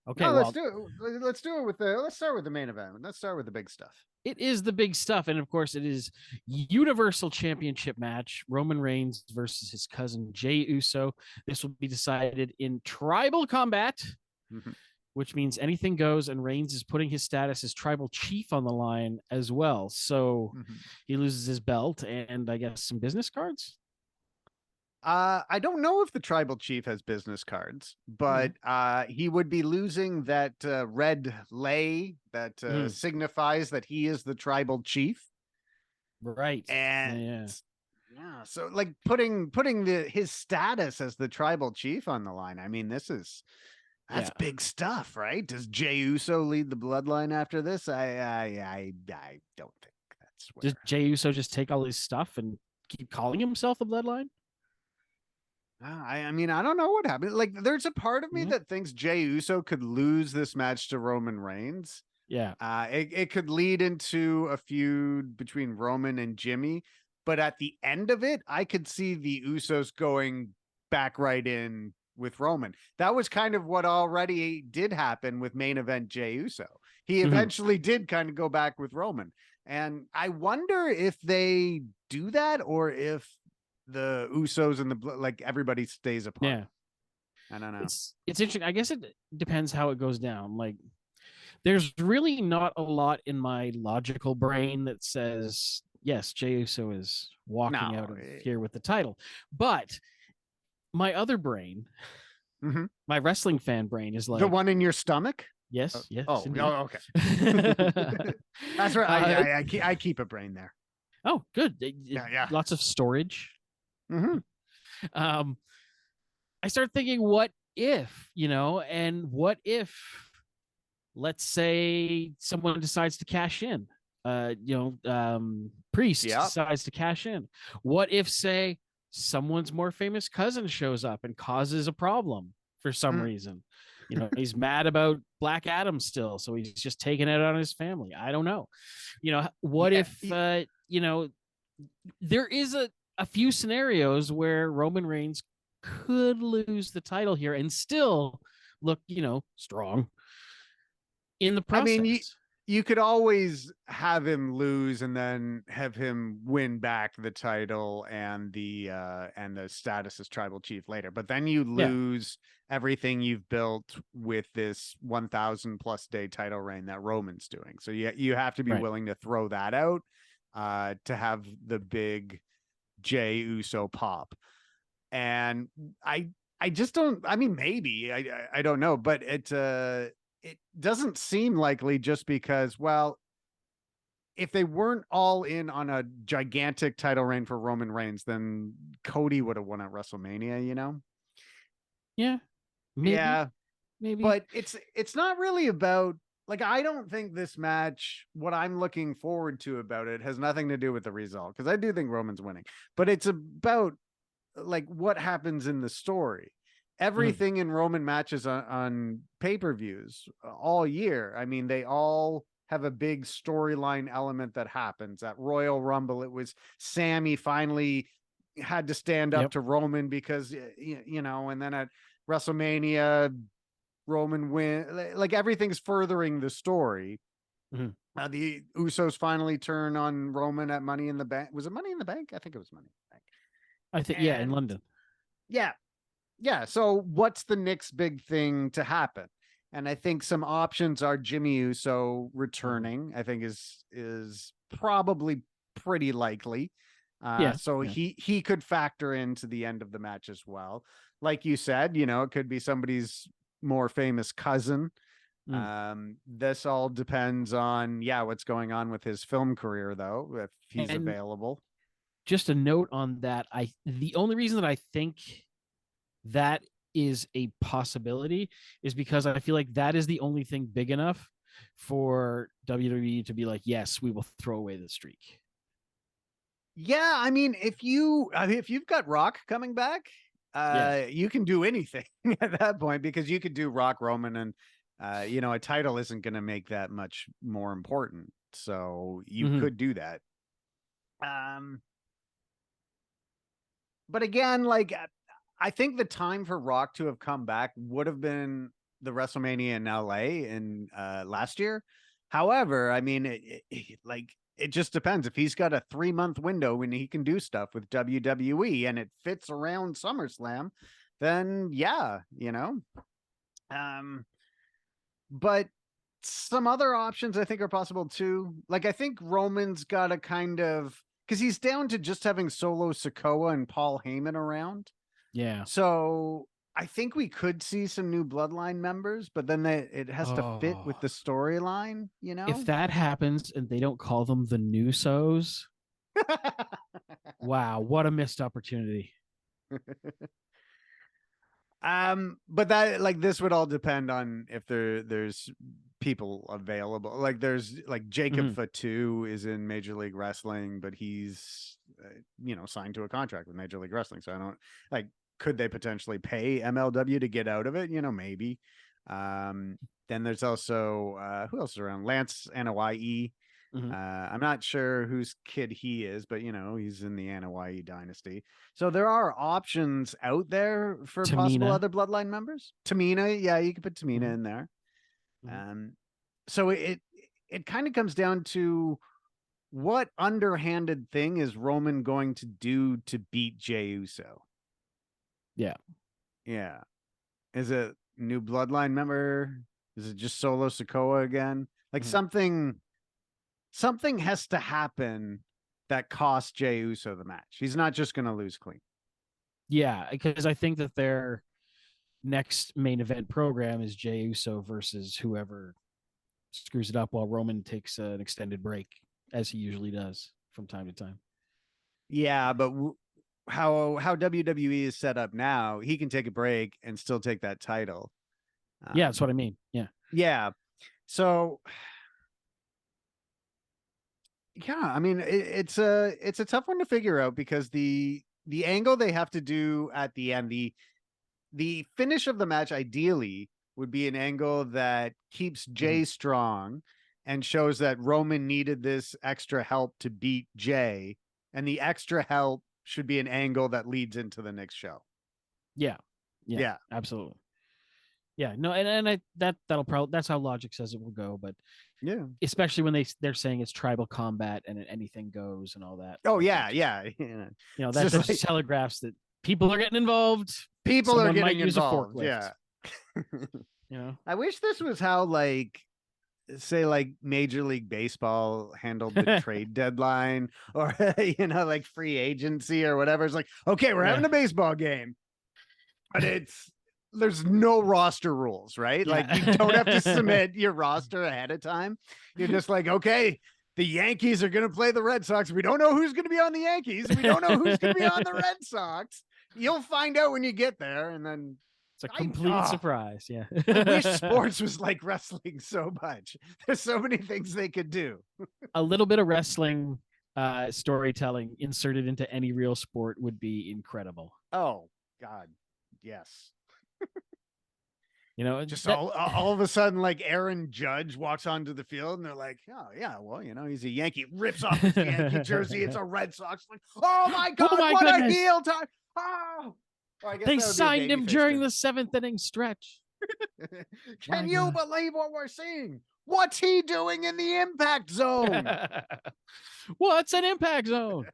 Okay, No, let's well, do it. Let's start with the main event. Let's start with the big stuff. it is the big stuff. And of course, it is Universal Championship match Roman Reigns versus his cousin Jey Uso. This will be decided in tribal combat, Mhm. which means anything goes. And Reigns is putting his status as tribal chief on the line as well. So Mhm. he loses his belt and I guess some business cards. I don't know if the tribal chief has business cards, Okay. but he would be losing that red lei that Mhm. signifies that he is the tribal chief. Right. Yeah, And yeah. yeah, so like putting his status as the tribal chief on the line. I mean, that's Yeah. big stuff, right? Does Jey Uso lead the bloodline after this? I don't think that's Does where. Jey Uso just take all his stuff and keep calling himself the Bloodline? I mean, I don't know what happened. Like, there's a part of me Mhm. that thinks Jey Uso could lose this match to Roman Reigns. Yeah. It could lead into a feud between Roman and Jimmy, but at the end of it, I could see the Usos going back right in with Roman. That was kind of what already did happen with main event Jey Uso. He Mhm. eventually did kind of go back with Roman. And I wonder if they do that or if the Usos and like everybody stays apart. Yeah. I don't know. It's interesting. I guess it depends how it goes down. Like there's really not a lot in my logical brain that says yes, Jey Uso is walking out No. of here with the title. But my other brain, Mhm. my wrestling fan brain is The like, one in your stomach? yes, yes, Oh, indeed. okay. That's right. uh, I keep a brain there. oh, good. Yeah, yeah. Lots of storage. Hmm. Um, I start thinking, what if, and what if, let's say, someone decides to cash in? Priest Yeah. decides to cash in. What if, say, someone's more famous cousin shows up and causes a problem for some Mm. reason? He's mad about Black Adam still, so he's just taking it on his family. I don't know. What Yeah. if, there is a few scenarios where Roman Reigns could lose the title here and still look, strong in the I mean, process. you could always have him lose and then have him win back the title and the status as tribal chief later. But then you Yeah, lose everything you've built with this 1000 plus day title reign that Roman's doing. So you have to be right. willing to throw that out to have the big Jey Uso pop. And I just don't. I mean, maybe I don't know, but it doesn't seem likely just because, well, if they weren't all in on a gigantic title reign for Roman Reigns, then Cody would have won at WrestleMania, you know? Yeah, maybe, Yeah, maybe. but it's not really about like I don't think this match, what I'm looking forward to about it has nothing to do with the result because I do think Roman's winning, but it's about like what happens in the story. Mhm. Everything in Roman matches on pay-per-views all year. I mean, they all have a big storyline element that happens. At Royal Rumble, it was Sammy finally had to stand up Yep. to Roman because and then at WrestleMania, Roman win. Like everything's furthering the story. Mhm. The Usos finally turn on Roman at Money in the Bank. Was it Money in the Bank? I think it was Money in the Bank. I think, yeah, in And London. yeah, yeah. So what's the next big thing to happen? And I think some options are Jimmy Uso Mhm. returning. I think is probably pretty likely. Yeah, So yeah. he could factor into the end of the match as well. Like you said, it could be somebody's more famous cousin. Mm. This all depends on what's going on with his film career though, if he's And available. just a note on that, the only reason that I think that is a possibility is because I feel like that is the only thing big enough for WWE to be like, yes, we will throw away the streak. Yeah, I mean, if you've got Rock coming back, Yeah. you can do anything at that point because you could do Rock Roman and a title isn't going to make that much more important. So you Mm-hmm. could do that. Um, but again, like I think the time for Rock to have come back would have been the WrestleMania in LA in last year. However, I mean, it just depends. If he's got a 3-month window when he can do stuff with WWE and it fits around SummerSlam, then yeah, but some other options I think are possible too. Like I think Roman's got to kind of, because he's down to just having Solo Sikoa and Paul Heyman around. Yeah. So I think we could see some new Bloodline members, but then it has to fit with the storyline, If that happens and they don't call them the Nusos, wow, what a missed opportunity. But that like this would all depend on if there's people available. Like there's like Jacob Fatu is in Major League Wrestling, but he's signed to a contract with Major League Wrestling. So I don't like, could they potentially pay MLW to get out of it? Maybe. Then there's also who else is around? Lance Anoa'i. I'm not sure whose kid he is, but he's in the Anoa'i dynasty. So there are options out there for possible other Bloodline members. Tamina, yeah, you could put Tamina in there. So it kind of comes down to what underhanded thing is Roman going to do to beat Jey Uso? Yeah. Yeah. Is it new Bloodline member? Is it just Solo Sikoa again? Like something has to happen that costs Jey Uso the match. He's not just going to lose clean. Yeah, because I think that their next main event program is Jey Uso versus whoever screws it up while Roman takes an extended break, as he usually does from time to time. Yeah, but how WWE is set up now, he can take a break and still take that title. Yeah, that's what I mean. Yeah. Yeah. So yeah, I mean it's a tough one to figure out because the angle they have to do at the end, the finish of the match ideally would be an angle that keeps Jey strong and shows that Roman needed this extra help to beat Jey, and the extra help should be an angle that leads into the next show. Yeah, absolutely. Yeah, no, and that'll probably, that's how logic says it will go, but yeah, especially when they're saying it's tribal combat and anything goes and all that. Oh yeah. That just like, telegraphs that people are getting involved. People are getting involved. Yeah. I wish this was how say Major League Baseball handled the trade deadline or like free agency or whatever. It's like, okay, we're having a baseball game, but there's no roster rules, right? Yeah. Like you don't have to submit your roster ahead of time. You're just like, okay, the Yankees are going to play the Red Sox. We don't know who's going to be on the Yankees. We don't know who's going to be on the Red Sox. You'll find out when you get there. And then it's a complete surprise. Yeah. I wish sports was like wrestling so much. There's so many things they could do. A little bit of wrestling storytelling inserted into any real sport would be incredible. Oh God. Yes. Just that, all of a sudden, like Aaron Judge walks onto the field and they're like, oh yeah, well, he's a Yankee, rips off his Yankee jersey. It's a Red Sox. Like, oh my God, what goodness. A heel time. Oh, well, they signed him during the 7th inning stretch. Can you believe what we're seeing? What's he doing in the impact zone? What's an impact zone?